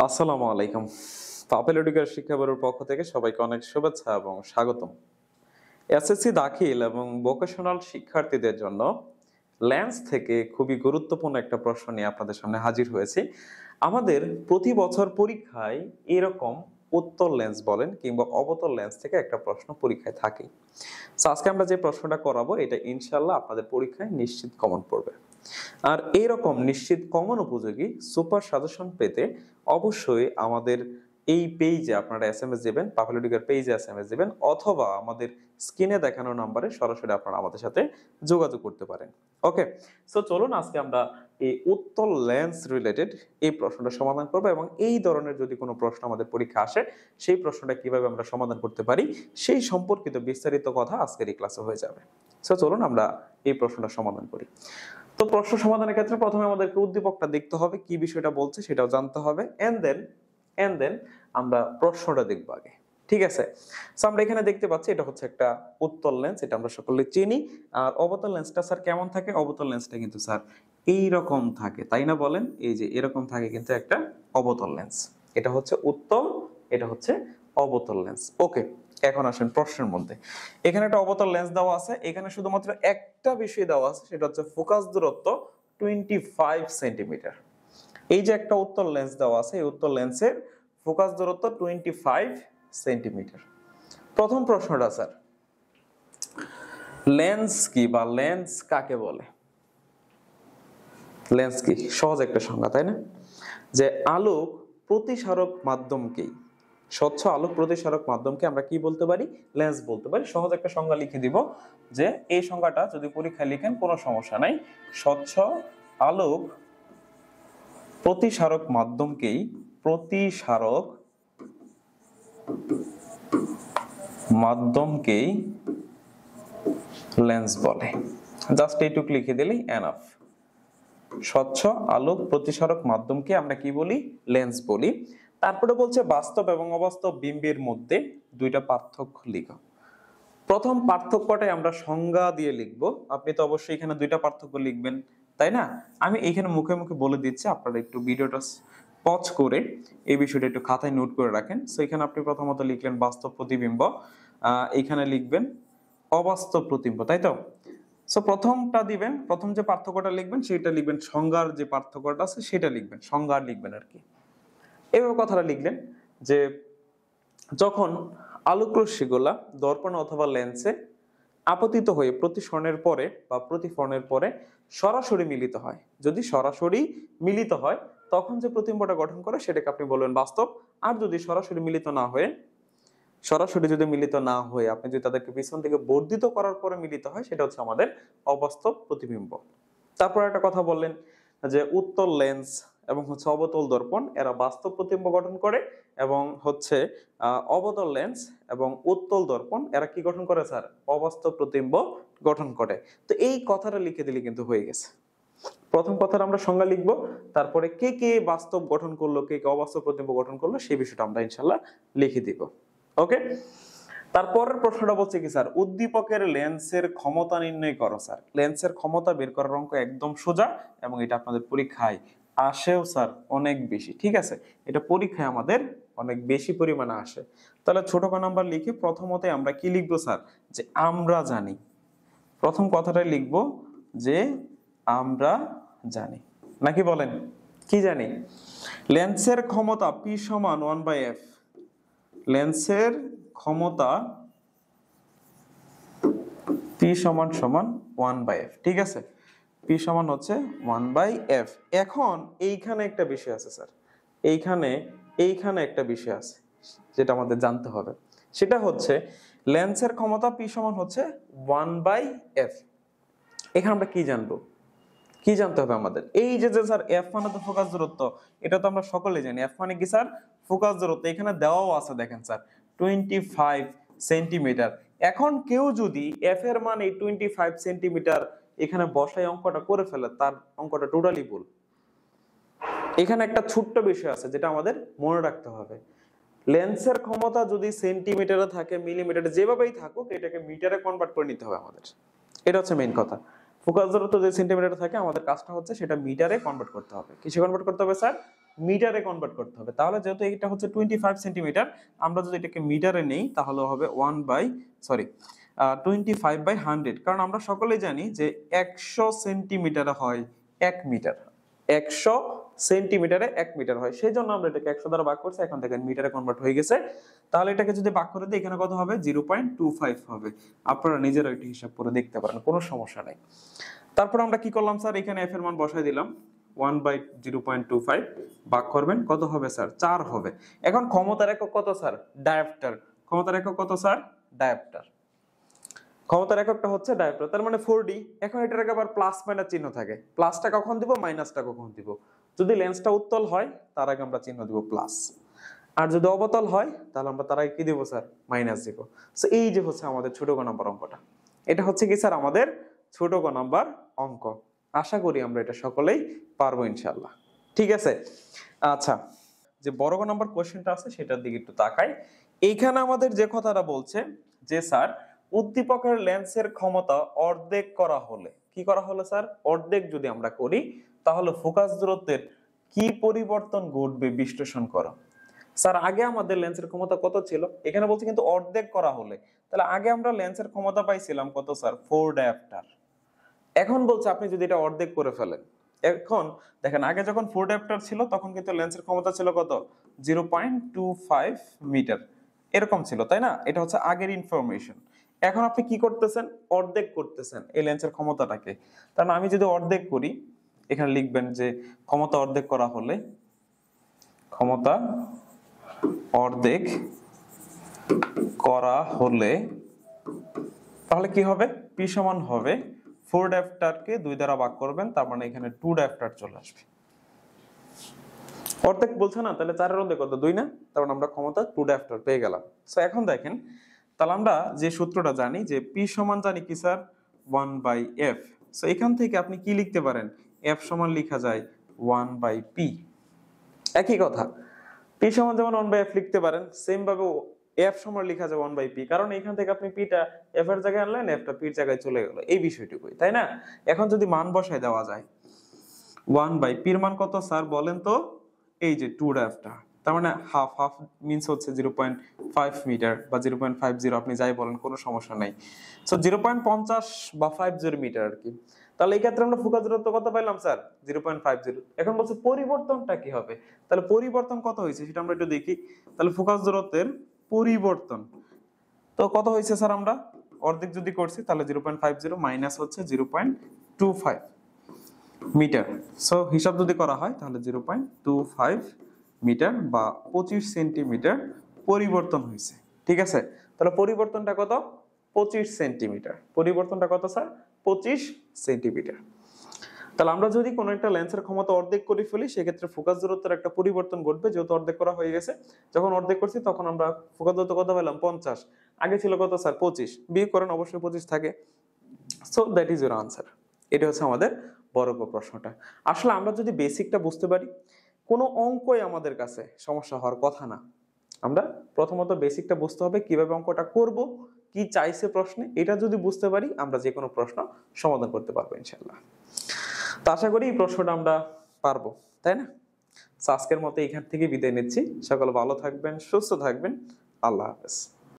আসসালামু আলাইকুম। পাপেল এডুকেশন শিক্ষা বোর্ডের পক্ষ থেকে সবাইকে অনেক শুভেচ্ছা এবং স্বাগতম। এসএসসি দাখিল এবং ভোকেশনাল শিক্ষার্থীদের জন্য ল্যান্স থেকে খুবই গুরুত্বপূর্ণ একটা প্রশ্ন নিয়ে আপনাদের সামনে হাজির হয়েছি। আমাদের প্রতি বছর পরীক্ষায় এরকম উত্তল লেন্স বলেন কিংবা অবতল লেন্স থেকে একটা প্রশ্ন পরীক্ষায় থাকে। সো আজকে আমরা যে প্রশ্নটা করাবো এটা ইনশাআল্লাহ আপনাদের পরীক্ষায় নিশ্চিত কমন পড়বে। আর এইরকম নিশ্চিত কমন উপযোগী সুপার সাজেশন পেতে অবশ্যই আমাদের এই পেজে আপনারা এসএমএস দিবেন, পাভেলুডিকার পেজে এসএমএস দিবেন, অথবা আমাদের স্ক্রিনে দেখানো নাম্বারে সরাসরি আপনারা আমাদের সাথে যোগাযোগ করতে পারেন। ওকে, সো চলুন আজকে আমরা এই উত্তল লেন্স রিলেটেড এই প্রশ্নটা সমাধান করব এবং এই ধরনের যদি কোনো প্রশ্ন আমাদের পরীক্ষা আসে সেই প্রশ্নটা কিভাবে আমরা সমাধান করতে পারি সেই সম্পর্কিত বিস্তারিত কথা আজকের এই ক্লাসে হয়ে যাবে। সো চলুন আমরা এই প্রশ্নটা সমাধান করি। তো প্রশ্ন সমাধানের ক্ষেত্রে প্রথমে আমাদেরকে উদ্দীপকটা দেখতে হবে, কি বিষয়টা বলছে সেটাও জানতে হবে, এন্ড দেন আমরা প্রশ্নটা দেখব আগে। ঠিক আছে, সো আমরা এখানে দেখতে পাচ্ছি এটা হচ্ছে একটা উত্তল লেন্স, এটা আমরা সকলে চিনি। আর অবতল লেন্সটা স্যার কেমন থাকে? অবতল লেন্সটা কিন্তু স্যার এই রকম থাকে, তাই না বলেন? এই যে এরকম থাকে কিন্তু একটা অবতল লেন্স। এটা হচ্ছে উত্তল, এটা হচ্ছে অবতল লেন্স। ওকে, এখন আসেন প্রশ্নের মধ্যে। এখানে একটা অবতল লেন্স দেওয়া আছে, এখানে শুধুমাত্র একটা বিষয় দেওয়া আছে, সেটা হচ্ছে ফোকাস দূরত্ব 25 সেন্টিমিটার। এই যে একটা উত্তল লেন্স দেওয়া আছে, এই উত্তল লেন্সের ফোকাস দূরত্ব 25 সেন্টিমিটার। প্রথম প্রশ্নটা স্যার, লেন্স কি বা লেন্স কাকে বলে? লেন্স কি? সহজ একটা সংজ্ঞা, তাই না? যে আলোক প্রতিসারক মাধ্যমকেই, স্বচ্ছ আলোক প্রতিসারক মাধ্যমকে আমরা কি বলতে পারি? লেন্স বলতে পারি। সহজ একটা সংজ্ঞা লিখে দিব, যে এই সংজ্ঞাটা যদি পরীক্ষায় লিখেন কোনো সমস্যা নাই। স্বচ্ছ আলোক প্রতিসারক মাধ্যমকেই লেন্স বলে। জাস্ট এইটুক লিখে দিলেই এনাফ। স্বচ্ছ আলোক প্রতিসারক মাধ্যমকে আমরা কি বলি? লেন্স বলি। তারপরে বলছে বাস্তব এবং অবাস্তব বিম্বের মধ্যে দুইটা পার্থক্য লিখো। প্রথম পার্থক্যটাই আমরা সংজ্ঞা দিয়ে লিখবো। আপনি তো অবশ্যই এখানে দুইটা পার্থক্য লিখবেন, তাই না? আমি এখানে মুখে মুখে বলে দিচ্ছি, আপনারা একটু ভিডিওটা পজ করে এই বিষয়টা একটু খাতায় নোট করে রাখেন। সো এখানে আপনি প্রথমত লিখলেন বাস্তব প্রতিবিম্ব, এখানে লিখবেন অবাস্তব প্রতিবিম্ব, তাই তো? সো প্রথমটা দিবেন, প্রথম যে পার্থক্যটা লিখবেন সেটা লিখবেন, সংজ্ঞার যে পার্থক্যটা আছে সেটা লিখবেন, সংজ্ঞা লিখবেন আর কি। এইভাবে কথাটা লিখলেন যে যখন আলোকরশ্মিগুলা দর্পণ অথবা লেন্সে আপতিত হয়ে প্রতিসরণের পরে বা প্রতিফলনের পরে সরাসরি মিলিত হয়, যদি সরাসরি মিলিত হয় তখন যে প্রতিবিম্বটা গঠন করে সেটাকে আপনি বলবেন বাস্তব। আর যদি সরাসরি মিলিত না হয়ে আপনি যদি তাদেরকে পিছন থেকে বর্ধিত করার পরে মিলিত হয় সেটা হচ্ছে আমাদের অবাস্তব প্রতিবিম্ব। তারপর একটা কথা বললেন যে উত্তল লেন্স এবং হচ্ছে অবতল দর্পণ এরা বাস্তব প্রতিবিম্ব গঠন করে, এবং হচ্ছে অবতল লেন্স এবং উত্তল দর্পণ এরা কি গঠন করে স্যার? অবাস্তব প্রতিবিম্ব গঠন করে। তো এই কথাটা লিখে দিলে কিন্তু হয়ে গেছে। প্রথম কথাটা আমরা সংজ্ঞা লিখবো, তারপরে কে কে বাস্তব গঠন করলো, কে কে অবাস্তব প্রতিবিম্ব গঠন করলো সেই বিষয়টা আমরা ইনশাল্লাহ লিখে দিব। ওকে, তারপরের প্রশ্নটা বলছে কি স্যার, উদ্দীপকের লেন্সের ক্ষমতা নির্ণয় করো। স্যার লেন্সের ক্ষমতা বের করার অঙ্ক একদম সোজা, এবং এটা আপনাদের পরীক্ষায় আসেও স্যার অনেক বেশি। ঠিক আছে, এটা পরীক্ষায় আমাদের অনেক বেশি পরিমাণে আসে। তাহলে ছোট ক নাম্বার লিখে প্রথমতে আমরা কি লিখবো স্যার? যে আমরা জানি। প্রথম কথাটাই লিখবো যে আমরা জানি, নাকি বলেন কি জানি? লেন্সের ক্ষমতা P সমান 1/f। লেন্সের ক্ষমতা P সমান 1/f। ঠিক আছে, P সমান হচ্ছে 1/f। এখন এইখানে একটা বিষয় আছে স্যার, এইখানে একটা বিষয় আছে যেটা আমাদের জানতে হবে, সেটা হচ্ছে লেন্সের ক্ষমতা P সমান হচ্ছে 1/f। এখানে আমরা কি জানবো? কি জানতে হবে আমাদের? এই যে স্যার এফ মানে তো ফোকাস দূরত্ব, এটা তো আমরা সকলে জানি। এফ মানে কি স্যার? ফোকাস দূরত্ব। এখানে দেওয়াও আছে, দেখেন স্যার 25 সেন্টিমিটার। এখন কেউ যদি এফ এর মান এই 25 সেন্টিমিটার এখানে বসায় অঙ্কটা করে ফেলে, তার অঙ্কটা টোটালি ভুল। এখানে একটা ছোট্ট বিষয় আছে যেটা আমাদের মনে রাখতে হবে। লেন্সের ক্ষমতা যদি সেন্টিমিটারে থাকে, মিলিমিটারে, যেভাবেই থাকুক, এটাকে মিটারে কনভার্ট করে নিতে হবে আমাদের। এটা হচ্ছে মেইন কথা। ফোকাস দূরত্ব যে সেন্টিমিটারে থাকে আমাদের কাজটা হচ্ছে সেটা মিটারে কনভার্ট করতে হবে। কিসে কনভার্ট করতে হবে স্যার? মিটারে কনভার্ট করতে হবে। তাহলে যেহেতু এটা হচ্ছে 25 সেন্টিমিটার, আমরা যদি এটাকে মিটারে নেই তাহলে হবে 25/100, কারণ আমরা সকলেই জানি যে 100 সেন্টিমিটারে হয় 1 মিটার। 100 সেন্টিমিটারে 1 মিটার হয়, সেই জন্য আমরা এটাকে 100 দ্বারা ভাগ করছি। এখন দেখেন মিটারে কনভার্ট হয়ে গেছে। তাহলে এটাকে যদি ভাগ করে দিই এখানে কত হবে? 0.25 হবে। আপনারা নিজেরা একটু হিসাব করে দেখতে পারেন, কোনো সমস্যা নাই। তারপর আমরা কি করলাম স্যার? এখানে f এর মান বসাই দিলাম। 1/0.25 ভাগ করবেন, কত হবে স্যার? 4 হবে। এখন ক্ষমতার একক কত স্যার? ডায়োপ্টার। ক্ষমতার একক কত স্যার? ডায়োপ্টার। ক্ষমতার এককটা হচ্ছে ডায়োপ্টার, তার মানে 4D। এখন এটার আগে আবার প্লাস মাইনাস চিহ্ন থাকে। প্লাসটা কখন দিব, মাইনাসটা কখন দিব? যদি লেন্সটা উত্তল হয় তার আগে আমরা চিহ্ন দিব প্লাস, আর যদি অবতল হয় তাহলে আমরা তার আগে কি দিব স্যার? মাইনাস দিব। সো এই যে হচ্ছে আমাদের ছোট গ নাম্বার অঙ্কটা। এটা হচ্ছে কি স্যার? আমাদের ছোট গ নাম্বার অঙ্ক। আশা করি আমরা এটা সকলেই পারবো ইনশাআল্লাহ। ঠিক আছে, আচ্ছা, যে বড় গ নাম্বার কোশ্চেনটা আছে সেটার দিকে একটু তাকাই। এইখানে আমাদের যে কথাটা বলছে যে স্যার উদ্দীপকের লেন্সের ক্ষমতা অর্ধেক করা হলে, কি করা হলো স্যার? অর্ধেক যদি আমরা করি তাহলে ফোকাস দূরত্বের কি পরিবর্তন ঘটবে বিশ্লেষণ করো। স্যার আগে আমাদের লেন্সের ক্ষমতা কত ছিল? এখানে বলছে কিন্তু অর্ধেক করা হলে। তাহলে আগে আমরা লেন্সের ক্ষমতা পাইছিলাম কত স্যার? 4 ডায়োপ্টার। এখন বলছে আপনি যদি এটা অর্ধেক করে ফেলেন, এখন দেখেন আগে যখন 4 ডায়োপ্টার ছিল তখন কিন্তু লেন্সের ক্ষমতা ছিল কত? 0.25 মিটার এরকম ছিল, তাই না? এটা হচ্ছে আগের ইনফরমেশন। এখন আপনি কি করতেছেন? অর্ধেক করতেছেন এই লেন্সের ক্ষমতাটাকে। তার মানে আমি যদি অর্ধেক করি, এখানে লিখবেন যে ক্ষমতা অর্ধেক করা হলে, ক্ষমতা অর্ধেক করা হলে তাহলে কি হবে? P সমান হবে 4 ডায়োপ্টারকে 2 দ্বারা ভাগ করবেন, তার মানে এখানে 2 ডায়োপ্টার চলে আসবে। অর্ধেক বলছে না, তাহলে 4 এর অর্ধেক কত? 2 না? তার মানে আমরা ক্ষমতা 2 ডায়োপ্টার পেয়ে গেলাম। সো এখন দেখেন, তাহলে আমরা যে সূত্রটা জানি যে P সমান জানি কি স্যার? 1/f। সো এখান থেকে আপনি কি লিখতে পারেন? f সমান লেখা যায় 1/p। একই কথা, P সমান যেমন 1/f লিখতে পারেন, সেম ভাবে f সমান লেখা যায় 1/p, কারণ এখান থেকে আপনি p টা f এর জায়গায় আনলেন, f টা p এর জায়গায় চলে গেল, এই বিষয়টুকুই, তাই না? এখন যদি মান বসায় দেওয়া যায়, 1/p এর মান কত স্যার বলেন তো? এই যে 2 ডায়োপ্টার, তার মানে হাফ হাফ মিন্স হচ্ছে 0.5 মিটার বা 0.50, আপনি যাই বলেন কোনো সমস্যা নাই। সো 0.50 বা 50 মিটার আর কি। তাহলে এই ক্ষেত্রে আমরা ফোকাস দূরত্ব কত পাইলাম স্যার? 0.50। এখন বলছে পরিবর্তনটা কি হবে? তাহলে পরিবর্তন কত হয়েছে সেটা আমরা একটু দেখি। তাহলে ফোকাস দূরত্বের পরিবর্তন তো কত হয়েছে স্যার? আমরা অর্ধেক যদি করছি তাহলে 0.50 মাইনাস হচ্ছে 0.25 মিটার। সো হিসাব যদি করা হয় তাহলে 0.25 মিটার বা 25 সেন্টিমিটার পরিবর্তন হয়েছে। ঠিক আছে, তাহলে পরিবর্তনটা কত? 25 সেন্টিমিটার। পরিবর্তনটা কত স্যার? 25 সেন্টিমিটার। তাহলে আমরা যদি কোনো একটা লেন্সের ক্ষমতা অর্ধেক করে ফেলি সেক্ষেত্রে ফোকাস দূরত্বের একটা পরিবর্তন ঘটবে, যেহেতু অর্ধেক করা হয়ে গেছে। যখন অর্ধেক করছি তখন আমরা ফোকাস দূরত্ব কত পেলাম? 50। আগে ছিল কত স্যার? 25। বিয়োগ করেন, অবশ্যই 25 থাকে। So that is your answer. এটা হচ্ছে আমাদের বড় প্রশ্নটা। আসলে আমরা যদি বেসিকটা বুঝতে পারি, কোনো অঙ্কই আমাদের কাছে সমস্যা হওয়ার কথা না। আমরা প্রথমত বেসিকটা বুঝতে হবে, কিভাবে অঙ্কটা করব, কি চাইছে প্রশ্নে, এটা যদি বুঝতে পারি আমরা যে কোনো প্রশ্ন সমাধান করতে পারবো ইনশাআল্লাহ। তো আশা করি এই প্রশ্নটা আমরা পারবো, তাই না? আজকের মতো এখান থেকে বিদায় নিচ্ছি। সকলে ভালো থাকবেন, সুস্থ থাকবেন। আল্লাহ হাফেজ।